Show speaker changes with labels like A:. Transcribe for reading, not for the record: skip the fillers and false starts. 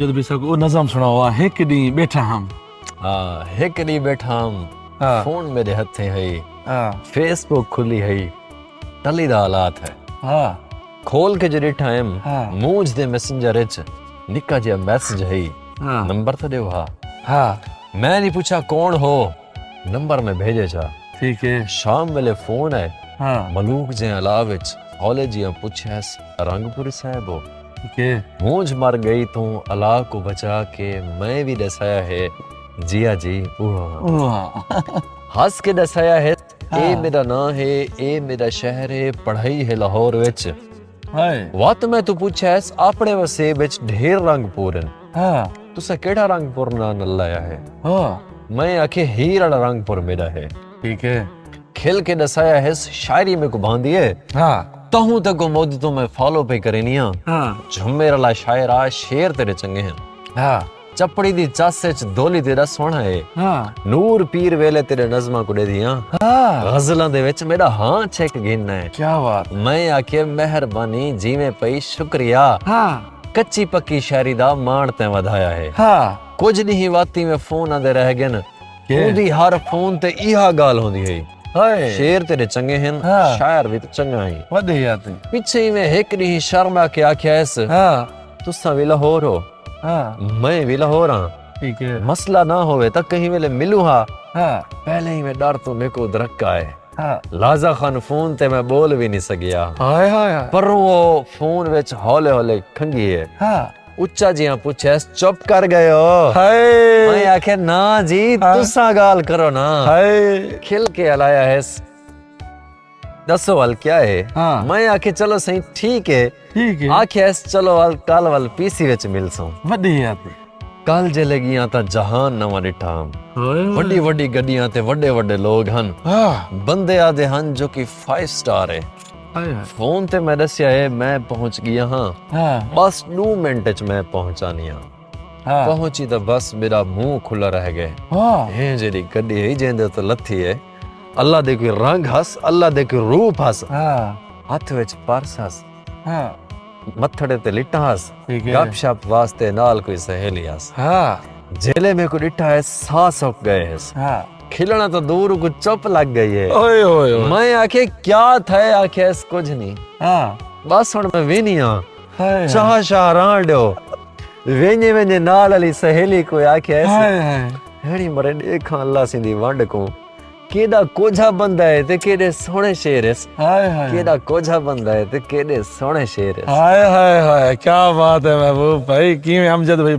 A: जद भी सको नज़म सुनाओ एक डी बैठा हम
B: एक डी बैठा हम फोन मेरे हथे है फेसबुक खुली है टली दा हालात है खोल के जड़ी टाइम मूंज दे मैसेंजर च निक्का जिहा मैसेज है नंबर तो देव मैं नहीं पूछा कौन हो नंबर में भेजे जा
A: ठीक है
B: शाम वेले फोन है मलूक जे अलाव विच हौले जिहा पुछस रंगपुर साहब हो
A: ठीक है
B: मूंज मर गई तू अल्लाह को बचा के मैं भी दसाया है जिया जी हंस के दसाया है ए मेरा ना है ए मेरा शहर है पढ़ाई है लाहौर विच वत मैं तू पूछस अपने वसे विच ढेर रंग पूरन तुसा केड़ा रंग पूरना न लाया है मैं आखे हीर वाला रंग पूर मेरा है
A: ठीक है
B: खिल के दसाया है शायरी में को बांधी है तहू तक मोद तो मैं फॉलो पे करेनिया झुमेर ला शायरा शेर तेरे चंगे हैं चपड़ी दी चासे च दोली तेरा सोना है नूर पीर वेले तेरे नज़मा को दे दिया गजलां दे विच मेरा हां चेक गिनना है
A: क्या बात
B: मैं आखे मेहरबानी जीवे पई शुक्रिया कच्ची पक्की शायरी दा मान ते वधाया है कुछ नहीं वाती में फोन आदे रह गए न ओदी हर फोन ते इहा गाल होंदी है शेर तेरे चंगे हैं शायर भी तो चंगा ही
A: वधिया ती
B: पीछे ही में एक दी शर्मा के आख्या ऐस तुसा भी लाहौर हो मैं भी लाहौर हां
A: ठीक है
B: मसला ना होवे तक कहीं वेले मिलू हा पहले ही मैं डर तो मेरे को धक्का है लाजा खान फोन ते मैं बोल भी नहीं सकिया पर वो फोन विच हौले हौले खंगी है उच्चा जिया पूछे चुप कर गए हो मैं आखे ना जी तुसा गाल करो ना खिल के हलाया है दसो वाल क्या है मैं आखे चलो सही ठीक है आखे चलो वाल कल वाल पीसी विच मिलसो
A: वधिया ती
B: कल जे लगियां ता जहान नवा डिठा वड्डी वड्डी गड्डियां ते वड्डे वड्डे लोग हन बंदे आदे हन जो कि 5 स्टार है फोन ते मैं दसिया है मैं पहुंच गया हाँ बस 2 मिनट च मैं पहुंचानी पहुंची तो बस मेरा मुंह खुला रह गए ये जेडी गड्डी है जेंदे तो लथी है अल्लाह दे कोई रंग हस अल्लाह दे कोई रूप हस हाथ विच पर्स हस मथड़े ते लिटा हस गपशप वास्ते नाल कोई सहेली हस जेले में को डिठा है साह सुक गए है खिलना तो दूर को चुप लग गई है
A: ओए ओए ओए
B: मैं आखे क्या था आखे कुछ नहीं बस हुन मैं वेनिया चाह शाह रांडो वेने वेने नाल वाली सहेली को आखे ऐसे हेड़ी मरे देखा अल्लाह सिंधी वंड को केड़ा कोझा बंदा है ते केड़े सोहणे शेर है केड़ा कोझा बंदा है ते केड़े सोहणे शेर है
A: हाय हाय हाय क्या बात है महबूब भाई की अमजद भाई